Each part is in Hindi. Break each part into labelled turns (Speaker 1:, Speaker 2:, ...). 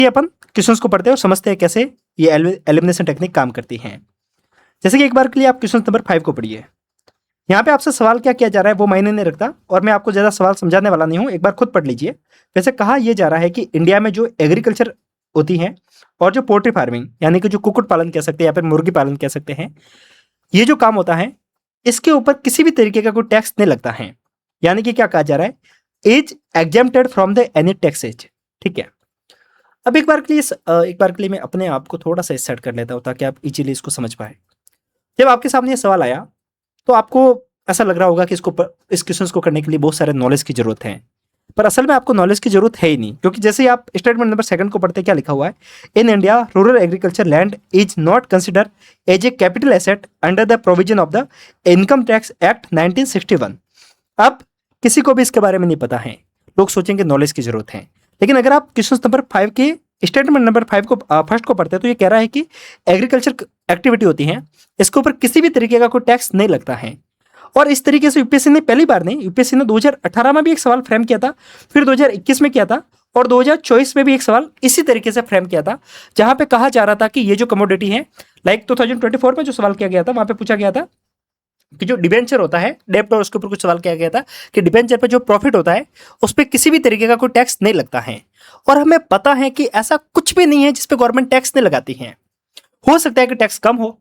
Speaker 1: ये अपन क्वेश्चंस को पढ़ते हैं और समझते हैं कैसे ये एलिमिनेशन टेक्निक काम करती है। जैसे कि एक बार के लिए आप क्वेश्चन नंबर 5 को पढ़िए। यहाँ पे आपसे सवाल क्या किया जा रहा है वो मायने नहीं रखता और मैं आपको ज़्यादा सवाल समझाने वाला नहीं हूँ, एक बार खुद पढ़ लीजिए। वैसे कहा यह जा रहा है कि इंडिया में जो एग्रीकल्चर होती है और जो पोल्ट्री फार्मिंग यानी कि जो कुक्कुट पालन कह सकते हैं या फिर मुर्गी पालन कह सकते हैं, ये जो काम होता है इसके ऊपर किसी भी तरीके का कोई टैक्स नहीं लगता है। यानी कि क्या कहा जा रहा है, as exempted from the any taxes. ठीक है, अब एक बार के लिए मैं अपने आप को थोड़ा सा सेट कर लेता हूँ ताकि आप इजीली इसको समझ पाए। जब आपके सामने ये सवाल आया तो आपको ऐसा लग रहा होगा कि इस क्वेश्चन को करने के लिए बहुत सारे नॉलेज की जरूरत है, पर असल में आपको नॉलेज की जरूरत है ही नहीं, क्योंकि जैसे ही आप स्टेटमेंट नंबर 2 को पढ़ते क्या लिखा हुआ है, in India rural agriculture land is not consider as a capital asset under the provision of the income tax act 1961। अब किसी को भी इसके बारे में नहीं पता है, लोग सोचेंगे नॉलेज की जरूरत है, लेकिन अगर आप क्वेश्चन नंबर 5 के स्टेटमेंट नंबर 5 को फर्स्ट को पढ़ते हैं तो ये कह रहा है कि एग्रीकल्चर एक्टिविटी होती है, इसके ऊपर किसी भी तरीके का कोई टैक्स नहीं लगता है। और इस तरीके से यूपीएससी ने पहली बार नहीं, यूपीएससी ने 2018 में भी एक सवाल फ्रेम किया था, फिर 2021 में किया था और 2024 में भी एक सवाल इसी तरीके से फ्रेम किया था, जहां पे कहा जा रहा था कि ये जो कमोडिटी है, लाइक 2024 में जो सवाल किया गया था वहां पे पूछा गया था कि जो डिबेंचर होता है डेब्ट, और उसके ऊपर कुछ सवाल किया गया था कि डिबेंचर पे जो प्रॉफिट होता है उस पर किसी भी तरीके का कोई टैक्स नहीं लगता है। और हमें पता है कि ऐसा कुछ भी नहीं है जिसपे गवर्नमेंट टैक्स नहीं लगाती है। हो सकता है कि टैक्स कम हो,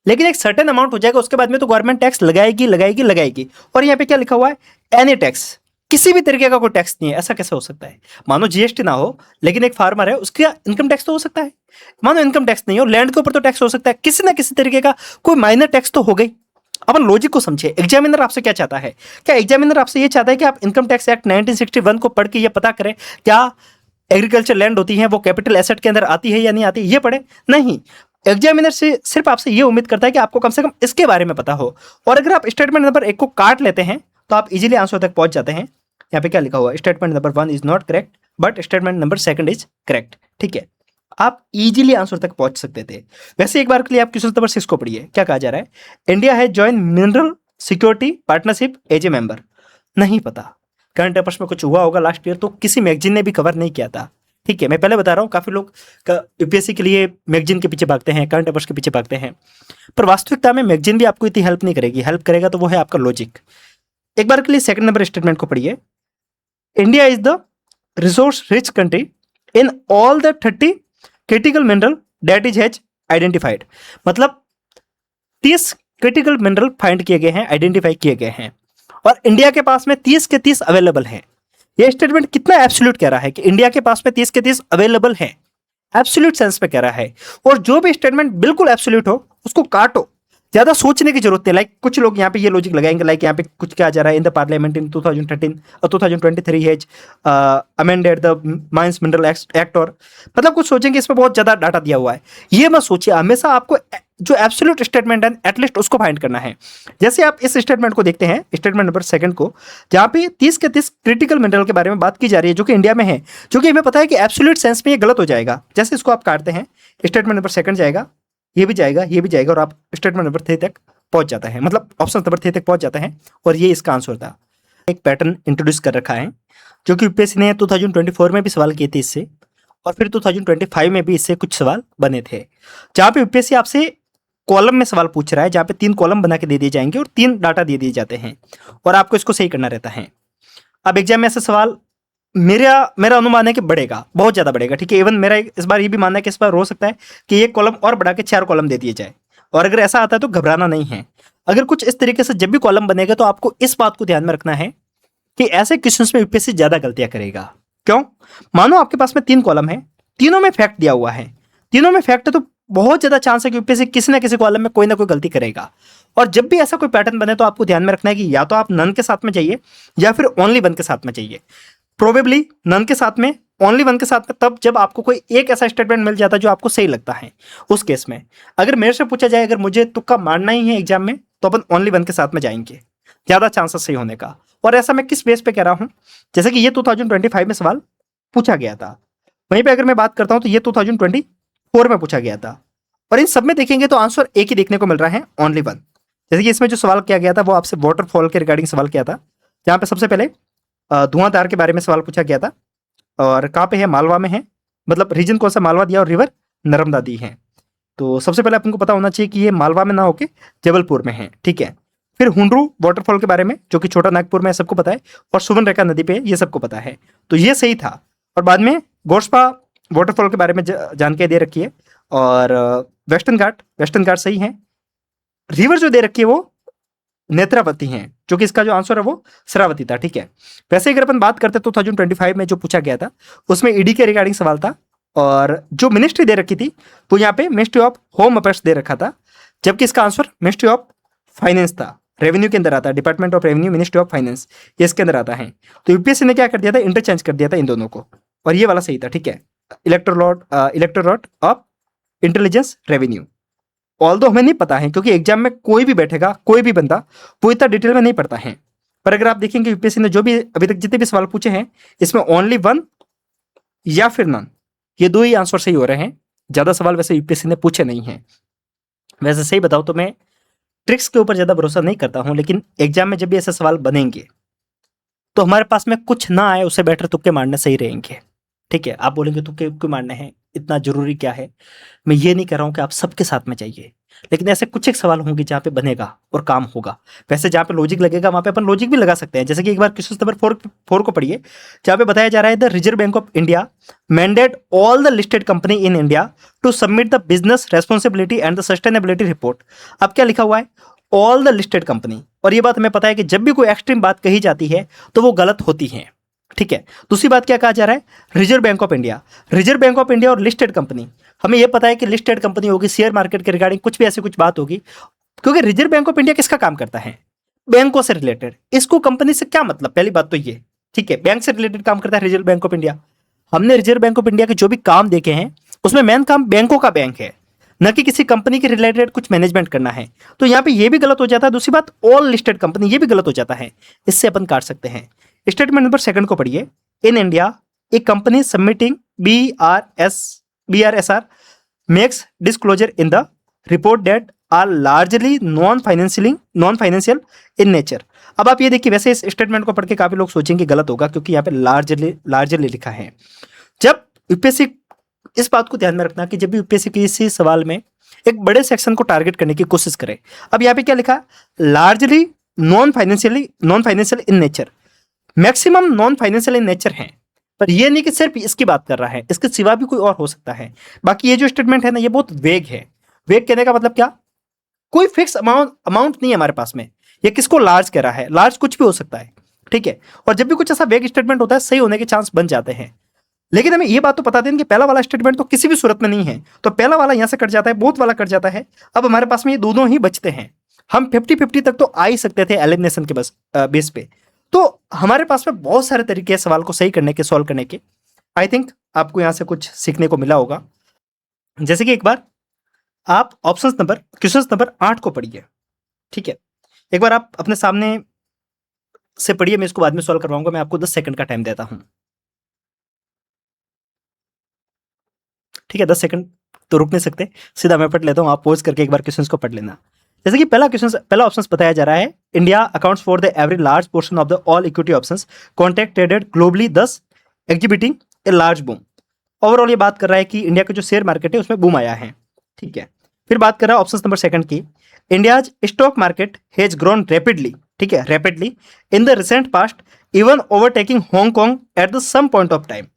Speaker 1: लेकिन एक सर्टेन अमाउंट हो जाएगा, उसके बाद में तो गवर्नमेंट टैक्स लगाएगी। और यहाँ पे क्या लिखा हुआ है, एनी टैक्स, किसी भी तरीके का कोई टैक्स नहीं है। ऐसा कैसे हो सकता है? मानो जीएसटी ना हो लेकिन एक फार्मर है उसका इनकम टैक्स तो हो सकता है। मानो इनकम टैक्स नहीं हो, लैंड के ऊपर तो टैक्स हो सकता है, किसी ना किसी तरीके का कोई माइनर टैक्स तो हो गई। अपन लॉजिक को समझे, एग्जामिनर आपसे क्या चाहता है? क्या एग्जामिनर आपसे ये चाहता है कि आप इनकम टैक्स एक्ट 1961 को पढ़ के ये पता करें क्या एग्रीकल्चर लैंड होती है वो कैपिटल एसेट के अंदर आती है या नहीं आती, ये पढ़े? नहीं, एग्जामिनर से सिर्फ आपसे ये उम्मीद करता है कि आपको कम से कम इसके बारे में पता हो। और अगर आप स्टेटमेंट नंबर 1 को काट लेते हैं तो आप इजीली आंसर तक पहुंच जाते हैं। यहाँ पे क्या लिखा हुआ है, statement number 1 is not correct but statement number 2 is correct. ठीक है, आप इजीली आंसर तक पहुंच सकते थे। वैसे एक बार के लिए आप क्वेश्चन नंबर 6 को पढ़िए। क्या कहा जा रहा है, India has join mineral security partnership as a member. नहीं पता, करंट अफेयर्स में कुछ हुआ होगा लास्ट ईयर, तो किसी मैगजीन ने भी कवर नहीं किया था। ठीक है, मैं पहले बता रहा हूँ, काफी लोग यूपीएससी के लिए मैगजीन के पीछे भागते हैं, करंट अफेयर्स के पीछे भागते हैं, पर वास्तविकता में मैगजीन भी आपको इतनी हेल्प नहीं करेगी। हेल्प करेगा तो वो है आपका लॉजिक। एक बार के लिए 2 नंबर स्टेटमेंट को पढ़िए। India is the resource rich country in all the 30 critical mineral that is has identified. मतलब 30 क्रिटिकल मिनरल फाइंड किए गए हैं, आइडेंटिफाई किए गए हैं, और इंडिया के पास में 30 के 30 अवेलेबल हैं। ये स्टेटमेंट कितना एब्सोल्यूट कह रहा है कि इंडिया के पास में 30 के 30 अवेलेबल है, एब्सोल्यूट सेंस पे कह रहा है। और जो भी स्टेटमेंट बिल्कुल एब्सोल्यूट हो उसको काटो, ज्यादा सोचने की जरूरत नहीं। लाइक कुछ लोग यहाँ पे ये लॉजिक लगाएंगे, लाइक यहाँ पे कुछ क्या जा रहा है, इन द पार्लियामेंट इन 2013 और 2023 has amended the mines mineral act, और मतलब कुछ सोचेंगे इसमें बहुत ज्यादा डाटा दिया हुआ है। ये मत सोचिए, हमेशा आपको जो एब्सोल्यूट स्टेटमेंट है एटलीस्ट उसको फाइंड करना है। जैसे आप इस स्टेटमेंट को देखते हैं, स्टेटमेंट नंबर 2 को, जहां पे 30 के 30 क्रिटिकल मिनरल के बारे में बात की जा रही है जो कि इंडिया में है, जो कि हमें पता है कि एब्सोल्यूट सेंस में ये गलत हो जाएगा। जैसे इसको आप काटते हैं, स्टेटमेंट नंबर 2 जाएगा, ये भी जाएगा, ये भी जाएगा, और आप स्टेटमेंट नंबर 3 तक पहुंच जाता है, मतलब ऑप्शन नंबर 3 तक पहुंच जाता है, और ये इसका आंसर था। एक पैटर्न इंट्रोड्यूस कर रखा है जो कि यूपीएससी ने 2024 में भी सवाल किए थे इससे, और फिर 2025 में भी इससे कुछ सवाल बने थे, जहां पे यूपीएससी आपसे कॉलम में सवाल पूछ रहा है, जहां पे 3 कॉलम बना के दे दिए जाएंगे और 3 डाटा दे दिए जाते हैं, और आपको इसको सही करना रहता है। अब एग्जाम में ऐसा सवाल मेरा अनुमान है कि बढ़ेगा, बहुत ज्यादा बढ़ेगा। ठीक है, इवन मेरा इस बार ये भी मानना है कि इस बार हो सकता है कि एक कॉलम और बढ़ा के 4 कॉलम दे दिए जाए, और अगर ऐसा आता है तो घबराना नहीं है। अगर कुछ इस तरीके से जब भी कॉलम बनेगा तो आपको इस बात को ध्यान में रखना है कि ऐसे क्वेश्चंस में यूपीएससी ज्यादा गलतियां करेगा। क्यों? मानो आपके पास में 3 कॉलम है, तीनों में फैक्ट दिया हुआ है, तीनों में फैक्ट है, तो बहुत ज्यादा चांस है कि यूपीएससी किसी ना किसी कॉलम में कोई ना कोई गलती करेगा। और जब भी ऐसा कोई पैटर्न बने तो आपको ध्यान में रखना है कि या तो आप नन के साथ में जाइए या फिर ओनली 1 के साथ में जाइए। प्रोबेबली नन के साथ में, ओनली 1 के साथ में तब जब आपको कोई एक ऐसा स्टेटमेंट मिल जाता है जो आपको सही लगता है। उस केस में अगर मेरे से पूछा जाए, अगर मुझे तुक्का मारना ही है एग्जाम में, तो अपन ओनली 1 के साथ में जाएंगे, ज्यादा चांसेस सही होने का। और ऐसा मैं किस बेस पे कह रहा हूं, जैसे कि ये 2025 में सवाल पूछा गया था, वहीं पे अगर मैं बात करता हूं तो ये 2024 में पूछा गया था, और इन सब में देखेंगे तो आंसर एक ही देखने को मिल रहा है, ओनली 1। जैसे कि इसमें जो सवाल किया गया था वो आपसे वाटरफॉल के रिगार्डिंग सवाल किया था, जहां पे सबसे पहले धुआंधार के बारे में सवाल पूछा गया था, और कहाँ पे है, मालवा में है, मतलब रीजन कौन सा, मालवा दिया और रिवर नर्मदा दी है। तो सबसे पहले आपको पता होना चाहिए कि ये मालवा में ना होके जबलपुर में है, ठीक है। फिर हुंडरू वाटरफॉल के बारे में जो कि छोटा नागपुर में है, सबको पता है, और सुवर्णरेखा नदी पे है, ये सबको पता है, तो ये सही था। और बाद में गोरस्पा वाटरफॉल के बारे में जानकारी दे रखी है, और वेस्टर्न घाट सही है। रिवर जो दे रखी है वो नेत्रावती है, जो कि इसका जो आंसर है वो शरावती था, ठीक है। वैसे अगर अपन बात करते 2025 में जो पूछा गया था उसमें ईडी के रिगार्डिंग सवाल था, और जो मिनिस्ट्री दे रखी थी तो यहाँ पे मिनिस्ट्री ऑफ होम अफेयर्स दे रखा था, जबकि इसका आंसर मिनिस्ट्री ऑफ फाइनेंस था। रेवेन्यू के अंदर आता है, department of revenue, ministry of finance, ये इसके अंदर आता है। तो यूपीएससी ने क्या कर दिया था, इंटरचेंज कर दिया था इन दोनों को, और ये वाला सही था, ठीक है। Electorate of intelligence revenue. Although हमें नहीं पता है, क्योंकि एग्जाम में कोई भी बैठेगा, कोई भी बंदा, वो इतना डिटेल में नहीं पढ़ता है। पर अगर आप देखेंगे यूपीएससी ने जो भी अभी तक जितने भी सवाल पूछे हैं, इसमें ओनली 1 या फिर नन, ये 2 ही आंसर सही हो रहे हैं। ज्यादा सवाल वैसे यूपीएससी ने पूछे नहीं हैं। वैसे सही बताओ तो मैं ट्रिक्स के ऊपर ज्यादा भरोसा नहीं करता हूं, लेकिन एग्जाम में जब भी ऐसे सवाल बनेंगे तो हमारे पास में कुछ ना आए, उससे बेटर तुक्के मारने सही रहेंगे, ठीक है। आप बोलेंगे तुक्के क्यों मारने हैं, इतना जरूरी क्या है। मैं ये नहीं कह रहा हूं कि आप सबके साथ में जाइए, लेकिन ऐसे कुछ एक सवाल होंगे जहां पे बनेगा और काम होगा। वैसे जहां पे लॉजिक लगेगा वहां पे अपन लॉजिक भी लगा सकते हैं। जैसे कि एक बार क्वेश्चन नंबर 4 को पढ़िए, जहां पे बताया जा रहा है the reserve bank of India mandate all the listed company in India to submit the business responsibility and the sustainability report. अब क्या लिखा हुआ है, ऑल द लिस्टेड कंपनी। और ये बात हमें पता है कि जब भी कोई एक्सट्रीम बात कही जाती है तो वो गलत होती है, ठीक है। दूसरी बात क्या कहा जा रहा है, reserve bank of India. Reserve bank of India और लिस्टेड कंपनी, हमें यह पता है कि लिस्टेड कंपनी होगी, शेयर मार्केट के रिगार्डिंग कुछ भी ऐसी कुछ बात होगी, क्योंकि रिजर्व बैंक ऑफ इंडिया किसका काम करता है, बैंकों से रिलेटेड। इसको कंपनी से क्या मतलब, पहली बात तो ये, ठीक है, बैंक से रिलेटेड काम करता है रिजर्व बैंक ऑफ इंडिया। हमने रिजर्व बैंक ऑफ इंडिया के जो भी काम देखे हैं उसमें मेन काम बैंकों का बैंक है, न कि किसी कंपनी के रिलेटेड कुछ मैनेजमेंट करना है। तो यहाँ पे ये भी गलत हो जाता है। दूसरी बात, ऑल लिस्टेड कंपनी, ये भी गलत हो जाता है, इससे अपन काट सकते हैं। स्टेटमेंट नंबर 2 को पढ़िए, in India a company submitting BRSR makes disclosure in the report that are largely non financial in nature. अब आप ये देखिए, वैसे इस स्टेटमेंट को पढ़ के काफी लोग सोचेंगे गलत होगा, क्योंकि यहाँ पे लार्जली लिखा है। जब यूपीएससी, इस बात को ध्यान में रखना कि जब भी यूपीएससी किसी सवाल में एक बड़े सेक्शन को टारगेट करने की कोशिश करे, अब यहाँ पे क्या लिखा, largely non financial in nature, maximum non financial in nature है। पर ये नहीं कि सिर्फ इसकी बात कर रहा है, इसके सिवा भी कोई और हो सकता है। बाकी ये जो स्टेटमेंट है ना, ये बहुत वेग है। वेग कहने का मतलब क्या, कोई फिक्स अमाउंट नहीं है हमारे पास में। ये किसको लार्ज कह रहा है, लार्ज कुछ भी हो सकता है, ठीक है। और जब भी कुछ ऐसा वेग स्टेटमेंट होता है, सही होने के चांस बन जाते हैं। लेकिन हमें ये बात तो पता दें कि पहला वाला स्टेटमेंट तो किसी भी सूरत में नहीं है, तो पहला वाला यहां से कट जाता है, बोथ वाला कट जाता है। अब हमारे पास में ये दोनों ही बचते हैं। हम 50-50 तक तो आ ही सकते थे एलिमिनेशन के बेस पे। तो हमारे पास में बहुत सारे तरीके हैं सवाल को सही करने के, सॉल्व करने के। आई थिंक आपको यहां से कुछ सीखने को मिला होगा। जैसे कि एक बार आप क्वेश्चन नंबर 8 को पढ़िए, ठीक है। एक बार आप अपने सामने से पढ़िए, मैं इसको बाद में सॉल्व करवाऊंगा। मैं आपको 10 सेकंड का टाइम देता हूं, ठीक है। 10 सेकंड तो रुक नहीं सकते, सीधा मैं पढ़ लेता हूं, आप पॉज करके एक बार क्वेश्चन को पढ़ लेना। जैसे कि पहला ऑप्शन बताया जा रहा है, India accounts for the every large portion of the all equity options contract traded globally, thus exhibiting a large boom. Overall ये बात कर रहा है कि इंडिया का जो शेयर मार्केट है उसमें बूम आया है, ठीक है। फिर बात कर रहा है ऑप्शन नंबर 2 की, India's stock market has grown rapidly, ठीक है, rapidly in the recent past, even overtaking Hong Kong at the some point of time.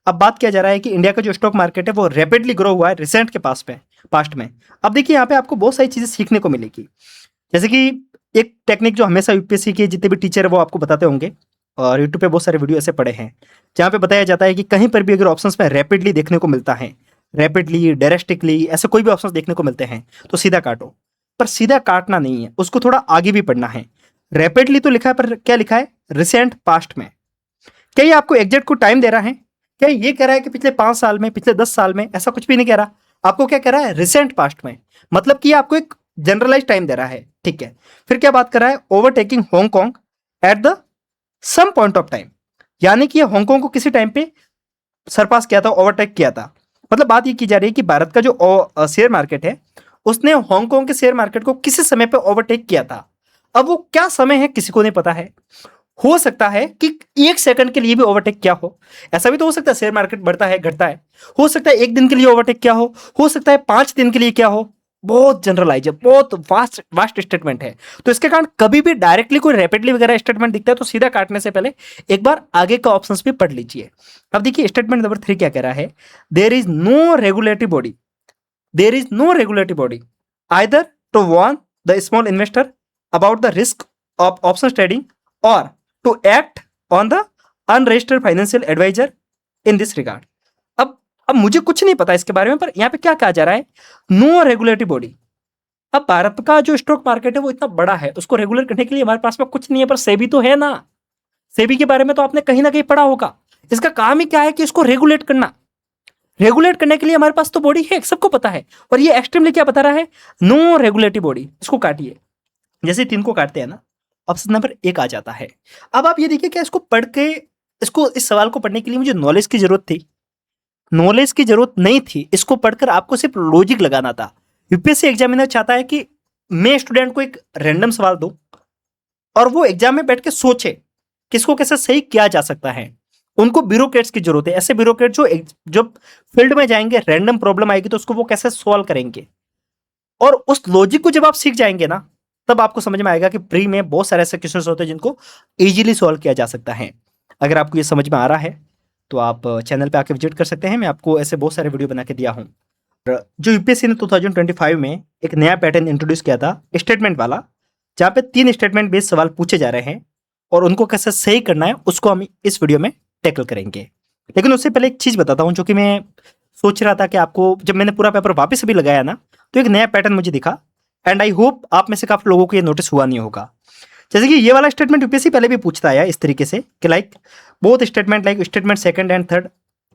Speaker 1: अब बात किया जा रहा है कि इंडिया का जो स्टॉक मार्केट है वो रैपिडली ग्रो हुआ है रिसेंट के पास्ट में। अब देखिए यहाँ पे आपको बहुत सारी चीजें सीखने को मिलेगी। जैसे कि एक टेक्निक जो हमेशा यूपीएससी के जितने भी टीचर है वो आपको बताते होंगे, और यूट्यूब पे बहुत सारे वीडियो ऐसे पड़े हैं जहाँ पे बताया जाता है कि कहीं पर भी अगर ऑप्शंस में रैपिडली देखने को मिलता है, रैपिडली, डायरेक्टिकली, ऐसे कोई भी ऑप्शंस देखने को मिलते हैं तो सीधा काटो। पर सीधा काटना नहीं है, उसको थोड़ा आगे भी पढ़ना है। रैपिडली तो लिखा है, पर क्या लिखा है, रिसेंट पास्ट में। क्या ये आपको एग्जैक्ट को टाइम दे रहा है, क्या ये कह रहा है कि पिछले 5 साल में, पिछले 10 साल में, ऐसा कुछ भी नहीं कह रहा। आपको क्या कह रहा है, रिसेंट पास्ट में, मतलब कि आपको एक जनरलाइज टाइम दे रहा है, ठीक है। फिर क्या बात कर रहा है, overtaking Hong Kong at the some point of time, यानी कि हांगकांग को किसी टाइम पे सरपास किया था, ओवरटेक किया था। मतलब बात ये की जा रही है कि भारत का जो शेयर मार्केट है उसने हांगकांग के शेयर मार्केट को किसी समय पे ओवरटेक किया था। अब वो क्या समय है किसी को नहीं पता है। हो सकता है कि 1 सेकंड के लिए भी ओवरटेक क्या हो। ऐसा भी तो हो सकता है शेयर मार्केट बढ़ता है घटता है, हो सकता है 1 दिन के लिए ओवरटेक क्या हो सकता है 5 दिन के लिए क्या हो। बहुत जनरलाइज है, बहुत वास्ट वास्ट स्टेटमेंट है। तो इसके कारण कभी भी डायरेक्टली कोई रैपिडली वगैरह स्टेटमेंट दिखता है तो सीधा काटने से पहले एक बार आगे का ऑप्शंस भी पढ़ लीजिए। अब देखिए स्टेटमेंट नंबर 3 क्या कह रहा है, there is no regulatory body, there is no regulatory body either to warn the small investor about the risk of option trading or to act on the unregistered financial advisor in this regard. अब मुझे कुछ नहीं पता इसके बारे में, पर यहां पे क्या कहा जा रहा है, नो रेगुलेटरी बॉडी। अब भारत का जो स्टॉक मार्केट है वो इतना बड़ा है, उसको रेगुलेट करने के लिए हमारे पास में कुछ नहीं है, पर सेबी तो है ना। सेबी के बारे में तो आपने कहीं ना कहीं पढ़ा होगा। इसका काम ही क्या है कि इसको रेगुलेट करना। रेगुलेट करने के लिए हमारे पास तो बॉडी है, सबको पता है। और ये एक्सट्रीमली क्या बता रहा है, नो रेगुलेटरी बॉडी। इसको काटिए, जैसे 3 को काटते हैं ना, ऑप्शन नंबर 1 आ जाता है। अब आप ये देखिए, क्या इसको पढ़ के, इसको इस सवाल को पढ़ने के लिए मुझे नॉलेज की जरूरत थी? नॉलेज की जरूरत नहीं थी। इसको पढ़कर आपको सिर्फ लॉजिक लगाना था। यूपीएससी एग्जामिनर चाहता है कि मैं स्टूडेंट को एक रैंडम सवाल दूं और वो एग्जाम में बैठ के सोचे किसको कैसे सही किया जा सकता है। उनको ब्यूरोक्रेट्स की जरूरत है, ऐसे ब्यूरोक्रेट जो फील्ड में जाएंगे, रैंडम प्रॉब्लम आएगी तो उसको वो कैसे सॉल्व करेंगे। और उस लॉजिक को जब आप सीख जाएंगे ना, तब आपको समझ में आएगा कि प्री में बहुत सारे ऐसे क्वेश्चंस होते हैं जिनको इजीली सॉल्व किया जा सकता है। अगर आपको ये समझ में आ रहा है तो आप चैनल पे आके विजिट कर सकते हैं। मैं आपको ऐसे बहुत सारे वीडियो बना के दिया हूँ। जो यूपीएससी ने 2025 में एक नया पैटर्न इंट्रोड्यूस किया था स्टेटमेंट वाला, जहाँ पे 3 स्टेटमेंट बेस्ड सवाल पूछे जा रहे हैं और उनको कैसे सही करना है उसको हम इस वीडियो में टैकल करेंगे। लेकिन उससे पहले एक चीज़ बताता हूँ, जो कि मैं सोच रहा था कि आपको, जब मैंने पूरा पेपर वापस भी लगाया ना, तो एक नया पैटर्न मुझे दिखा। एंड आई होप आप में से काफ़ी लोगों को ये नोटिस हुआ नहीं होगा। जैसे कि ये वाला स्टेटमेंट यूपीएससी पहले भी पूछता है इस तरीके से कि like both statement, like statement 2nd and 3rd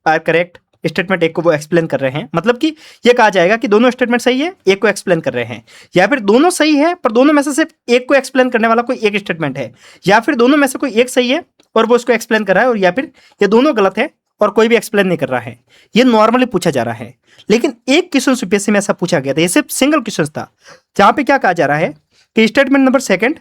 Speaker 1: are correct. Statement 1 को वो एक्सप्लेन कर रहे हैं, मतलब कि ये कहा जाएगा कि दोनों स्टेटमेंट सही है, एक को एक्सप्लेन कर रहे हैं, या फिर दोनों सही है पर दोनों में से सिर्फ एक को एक्सप्लेन करने वाला कोई एक स्टेटमेंट है, या फिर दोनों में से कोई एक सही है और वो उसको एक्सप्लेन कर रहा है, और या फिर ये दोनों गलत है और कोई भी एक्सप्लेन नहीं कर रहा है। ये नॉर्मली पूछा जा रहा है। लेकिन एक क्वेश्चन यूपीएससी में ऐसा पूछा गया था, ये सिर्फ सिंगल क्वेश्चन था, जहां पे क्या कहा जा रहा है कि स्टेटमेंट नंबर 2nd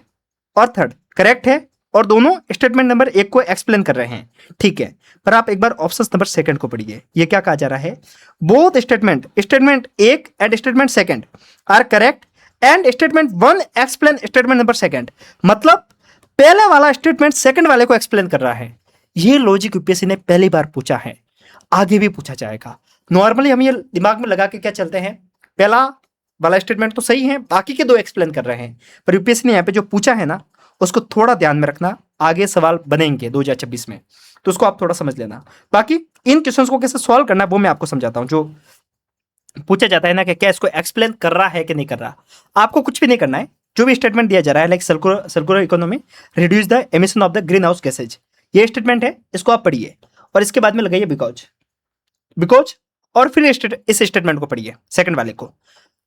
Speaker 1: और 3rd करेक्ट है और दोनों स्टेटमेंट नंबर 1 को एक्सप्लेन कर रहे हैं, ठीक है। पर आप एक बार ऑप्शन नंबर 2nd को पढ़िए। ये क्या कहा जा रहा है, both statement 1 and statement 2 are correct and statement 1 explain statement number 2। मतलब पहले वाला स्टेटमेंट 2nd वाले को एक्सप्लेन कर रहा है। ये लॉजिक यूपीएससी ने पहली बार पूछा है, आगे भी पूछा जाएगा। नॉर्मली हम ये दिमाग में लगा के क्या चलते हैं, पहला वाला स्टेटमेंट तो सही है, बाकी के 2 एक्सप्लेन कर रहे हैं। पर यूपीएससी ने यहाँ पे जो पूछा है ना, उसको थोड़ा ध्यान में रखना, आगे सवाल बनेंगे 2026 में, तो उसको आप थोड़ा समझ लेना। बाकी इन क्वेश्चंस को कैसे सॉल्व करना है वो मैं आपको समझाता हूं। जो पूछा जाता है ना कि क्या इसको एक्सप्लेन कर रहा है कि नहीं कर रहा, आपको कुछ भी नहीं करना है। जो भी स्टेटमेंट दिया जा रहा है, like circular economy reduce the emission of the green house gases, ये स्टेटमेंट है, इसको आप पढ़िए और इसके बाद में लगाइए बिकॉज और फिर इस स्टेटमेंट को पढ़िए 2nd वाले को।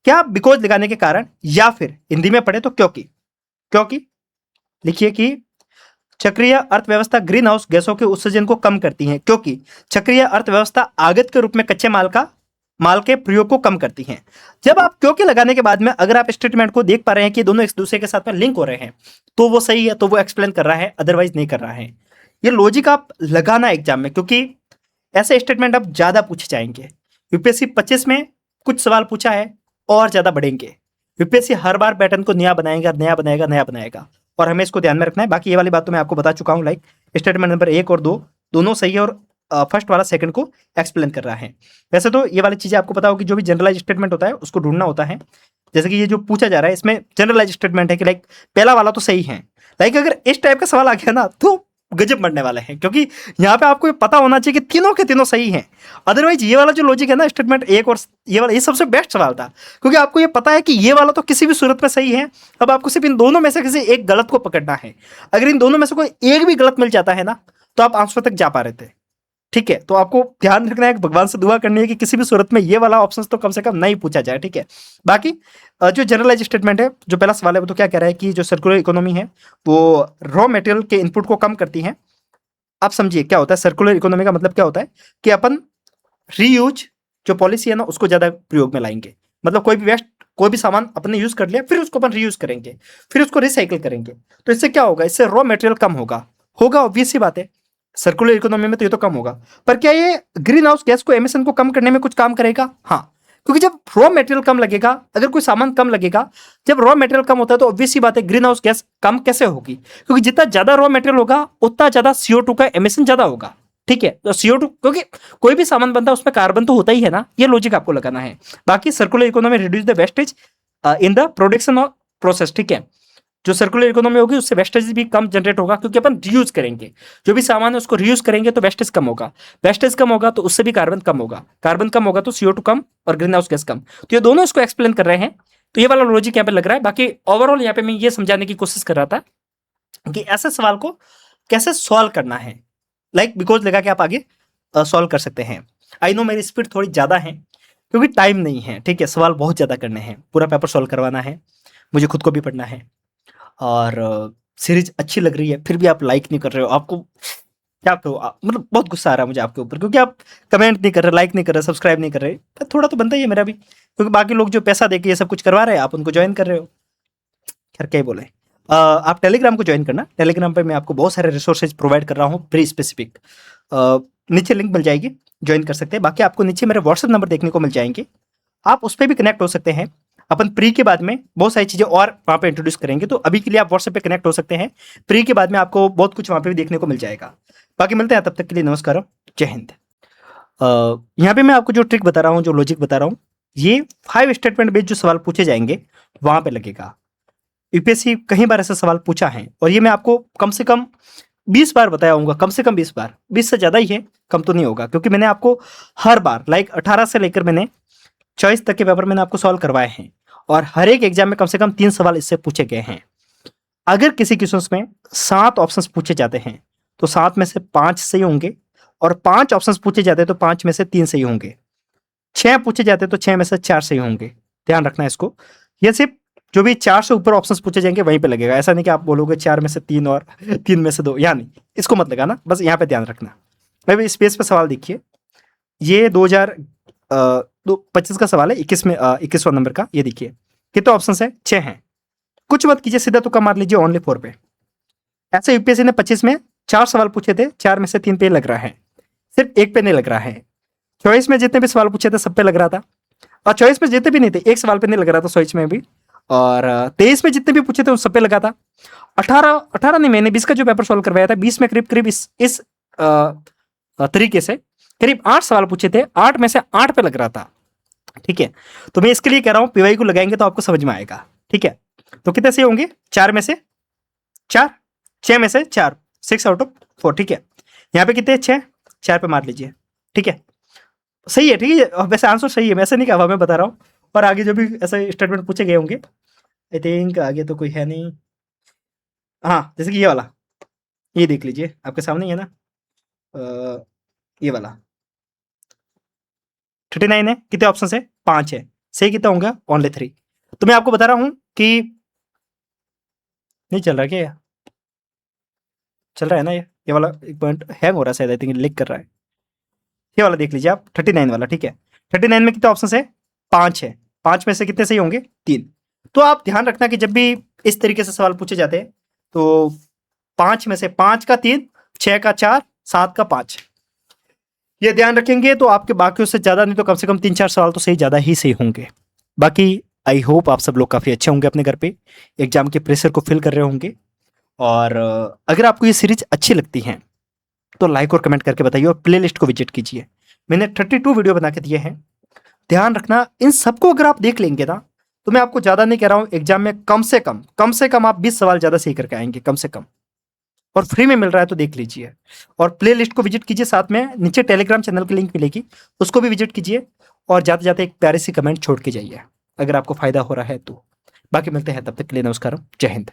Speaker 1: क्या बिकॉज लगाने के कारण, या फिर हिंदी में पढ़े तो क्योंकि लिखिए कि चक्रीय अर्थव्यवस्था ग्रीन हाउस गैसों के उत्सर्जन को कम करती है, क्योंकि चक्रीय अर्थव्यवस्था आगत के रूप में कच्चे माल के प्रयोग को कम करती है। जब आप क्योंकि लगाने के बाद में अगर आप स्टेटमेंट को देख पा रहे हैं कि दोनों एक दूसरे के साथ में लिंक हो रहे हैं, तो वो सही है, तो वो एक्सप्लेन कर रहा है, अदरवाइज नहीं कर रहा है। ये लॉजिक आप लगाना एग्जाम में, क्योंकि ऐसे स्टेटमेंट अब ज्यादा पूछे जाएंगे। यूपीएससी 25 में कुछ सवाल पूछा है और ज्यादा बढ़ेंगे। यूपीएससी हर बार पैटर्न को नया बनाएगा और हमें इसको ध्यान में रखना है। बाकी ये वाली बात तो मैं आपको बता चुका हूँ, लाइक स्टेटमेंट नंबर 1 और 2 दोनों सही है और फर्स्ट वाला 2nd को एक्सप्लेन कर रहा है। वैसे तो ये वाली चीजें आपको पता होगी, जो भी जनरलाइज स्टेटमेंट होता है उसको ढूंढना होता है। जैसे कि ये जो पूछा जा रहा है इसमें जनरलाइज स्टेटमेंट है कि लाइक पहला वाला तो सही है। लाइक अगर इस टाइप का सवाल आ गया ना तो गजब बढ़ने वाले हैं, क्योंकि यहाँ पे आपको ये पता होना चाहिए कि तीनों के तीनों सही हैं। अदरवाइज ये वाला जो लॉजिक है ना, स्टेटमेंट 1 और ये वाला, ये सबसे बेस्ट सवाल था, क्योंकि आपको ये पता है कि ये वाला तो किसी भी सूरत में सही है। अब आपको सिर्फ इन दोनों में से किसी एक गलत को पकड़ना है। अगर इन दोनों में से कोई एक भी गलत मिल जाता है ना, तो आप आंसर तक जा पा रहे थे, ठीक है। तो आपको ध्यान रखना है, भगवान से दुआ करनी है कि किसी भी सूरत में ये वाला ऑप्शन तो कम से कम नहीं पूछा जाए, ठीक है। बाकी जो जनरलाइज स्टेटमेंट है, जो पहला सवाल है, वो तो क्या कह रहा है कि जो सर्कुलर इकोनॉमी है वो रॉ मटेरियल के इनपुट को कम करती है। आप समझिए क्या होता है सर्कुलर इकोनॉमी का मतलब, क्या होता है कि अपन रीयूज जो पॉलिसी है ना उसको ज्यादा प्रयोग में लाएंगे। मतलब कोई भी सामान अपने यूज कर लिया, फिर उसको अपन रीयूज करेंगे, फिर उसको रिसाइकिल करेंगे। तो इससे क्या होगा, इससे रॉ मटेरियल कम होगा। होगा, ऑब्वियस सी बात है, सर्कुलर इकोनॉमी में तो ये तो कम होगा। पर क्या ये ग्रीन हाउस गैस को, एमिशन को कम करने में कुछ काम करेगा? हाँ, क्योंकि जब रॉ मटेरियल कम लगेगा, अगर कोई सामान कम लगेगा, जब रॉ मटेरियल कम होता है तो ऑब्वियस सी बात है ग्रीन हाउस गैस कम कैसे होगी? क्योंकि जितना ज्यादा रॉ मटेरियल होगा उतना ज्यादा CO2 का एमिशन ज्यादा होगा। ठीक है, तो CO2, क्योंकि कोई भी सामान बनता है उसमें कार्बन तो होता ही है ना, ये लॉजिक आपको लगाना है। बाकी circular economy reduce the wastage in the production और प्रोसेस। ठीक है, जो सर्कुलर इकोनॉमी होगी उससे वेस्टेज भी कम जनरेट होगा, क्योंकि अपन रियूज करेंगे, जो भी सामान है उसको रियूज करेंगे तो वेस्टेज कम होगा, वेस्टेज कम होगा तो उससे भी कार्बन कम होगा, कार्बन कम होगा तो CO2 कम और ग्रीन हाउस गैस कम। तो ये दोनों इसको एक्सप्लेन कर रहे हैं, तो ये वाला लॉजिक यहाँ पे लग रहा है। बाकी ओवरऑल यहाँ पे मैं ये समझाने की कोशिश कर रहा था कि ऐसे सवाल को कैसे सॉल्व करना है, लाइक बिकॉज लगा कि आप आगे सॉल्व कर सकते हैं। आई नो मेरी स्पीड थोड़ी ज़्यादा है क्योंकि टाइम नहीं है। ठीक है, सवाल बहुत ज़्यादा करने हैं, पूरा पेपर सॉल्व करवाना है, मुझे खुद को भी पढ़ना है, और सीरीज अच्छी लग रही है फिर भी आप लाइक नहीं कर रहे हो। आपको क्या करो, मतलब बहुत गुस्सा आ रहा है मुझे आपके ऊपर, क्योंकि आप कमेंट नहीं कर रहे, लाइक नहीं कर रहे, सब्सक्राइब नहीं कर रहे। तो थोड़ा तो बनता ही है मेरा भी, क्योंकि बाकी लोग जो पैसा देके ये सब कुछ करवा रहे हैं आप उनको ज्वाइन कर रहे हो। खैर क्या ही बोले। आप टेलीग्राम को ज्वाइन करना, टेलीग्राम पे मैं आपको बहुत सारे रिसोर्सेज प्रोवाइड कर रहा हूँ प्री स्पेसिफिक, नीचे लिंक मिल जाएगी, ज्वाइन कर सकते हैं। बाकी आपको नीचे मेरे व्हाट्सएप नंबर देखने को मिल जाएंगे, आप उस पर भी कनेक्ट हो सकते हैं। अपन प्री के बाद में बहुत सारी चीज़ें और वहाँ पे इंट्रोड्यूस करेंगे, तो अभी के लिए आप व्हाट्सएप पे कनेक्ट हो सकते हैं। प्री के बाद में आपको बहुत कुछ वहाँ पे भी देखने को मिल जाएगा। बाकी मिलते हैं, तब तक के लिए नमस्कार, जय हिंद। यहाँ पे मैं आपको जो ट्रिक बता रहा हूँ, जो लॉजिक बता रहा हूँ, ये 5 स्टेटमेंट बेस्ड जो सवाल पूछे जाएंगे वहाँ पे लगेगा। यूपीएससी कई बार ऐसा सवाल पूछा है, और ये मैं आपको कम से कम 20 बार बताया होगा, कम से कम 20 बार, 20 से ज़्यादा ही है, कम तो नहीं होगा, क्योंकि मैंने आपको हर बार लाइक 18 से लेकर मैंने 24 तक के पेपर मैंने आपको सॉल्व करवाए हैं, और हर एक एग्जाम में कम से कम 3 सवाल इससे पूछे गए हैं। अगर किसी क्वेश्चन में 7 ऑप्शंस पूछे जाते हैं तो 7 में से 5 सही होंगे, और 5 ऑप्शंस पूछे जाते हैं तो 5 में से 3 सही होंगे, 6 पूछे जाते हैं तो 6 में से 4 सही होंगे। ध्यान रखना है इसको, ये सिर्फ जो भी 4 से ऊपर ऑप्शंस पूछे जाएंगे वहीं पे लगेगा। ऐसा नहीं कि आप बोलोगे 4 में से 3 और 3 में से 2, या नहीं, इसको मत लगाना, बस यहाँ पे ध्यान रखना। भाई स्पेस पे सवाल देखिए, ये 2025 का सवाल है, 21वां नंबर का। ये देखिए कितने ऑप्शन है, 6 हैं। कुछ मत कीजिए, सीधा तुक्का मार लीजिए, ओनली 4 पे। ऐसे यूपीएससी ने 25 में 4 सवाल पूछे थे, 4 में से 3 पे लग रहा है, सिर्फ 1 पे नहीं लग रहा है। चॉइस में जितने भी सवाल पूछे थे सब पे लग रहा था, और चॉइस में जितने भी नहीं थे, 1 सवाल पे नहीं लग रहा था चॉइस में भी, और 23 में जितने भी पूछे थे उन सब पे लगा था। 18 नहीं, मैंने 20 का जो पेपर सॉल्व करवाया था, 20 में करीब इस तरीके से करीब 8 सवाल पूछे थे, 8 में से 8 पे लग रहा था। ठीक है, तो मैं इसके लिए कह रहा हूं पीवाई को लगाएंगे तो आपको समझ में आएगा। ठीक है, तो कितने सही होंगे, 4 में से 4, 6 में से 4, 6 आउट ऑफ 4। ठीक है, यहाँ पे कितने, 6, 4 पे मार लीजिए। ठीक है, सही है। ठीक है, वैसे आंसर सही है, मैं ऐसे नहीं कहा, मैं बता रहा हूँ। और आगे जो भी ऐसे स्टेटमेंट पूछे गए होंगे, आई थिंक आगे तो कोई है नहीं। हाँ, जैसे कि ये वाला, ये देख लीजिए, आपके सामने ही है ना, ये वाला 39 है, कितने ऑप्शन है, 5 है, सही कितना होगा, ओनली 3। तो मैं आपको बता रहा हूँ कि नहीं चल रहा क्या, चल रहा है ना, ये वाला एक पॉइंट हैंग हो रहा है शायद, आई थिंक लिक कर रहा है। ये वाला देख लीजिए आप, 39 वाला। ठीक है, 39 में कितने ऑप्शन है, 5 है, 5 में से कितने सही होंगे, 3। तो आप ध्यान रखना कि जब भी इस तरीके से सवाल पूछे जाते हैं तो 5 में से 5 का 3, 6 का 4, 7 का 5, ये ध्यान रखेंगे तो आपके बाकियों से ज़्यादा नहीं तो कम से कम 3-4 सवाल तो सही, ज़्यादा ही सही होंगे। बाकी आई होप आप सब लोग काफ़ी अच्छे होंगे, अपने घर पे एग्जाम के प्रेशर को फिल कर रहे होंगे। और अगर आपको ये सीरीज अच्छी लगती है तो लाइक और कमेंट करके बताइए, और प्लेलिस्ट को विजिट कीजिए, मैंने 32 वीडियो बना के दिए हैं। ध्यान रखना, इन सबको अगर आप देख लेंगे ना, तो मैं आपको ज़्यादा नहीं कह रहा हूँ, एग्जाम में कम से कम आप 20 सवाल ज़्यादा सही करके आएंगे, कम से कम, और फ्री में मिल रहा है तो देख लीजिए। और प्ले लिस्ट को विजिट कीजिए, साथ में नीचे टेलीग्राम चैनल की लिंक मिलेगी, उसको भी विजिट कीजिए, और जाते जाते एक प्यारी सी कमेंट छोड़ के जाइए अगर आपको फायदा हो रहा है तो। बाकी मिलते हैं, तब तक के लिए नमस्कार, जय हिंद।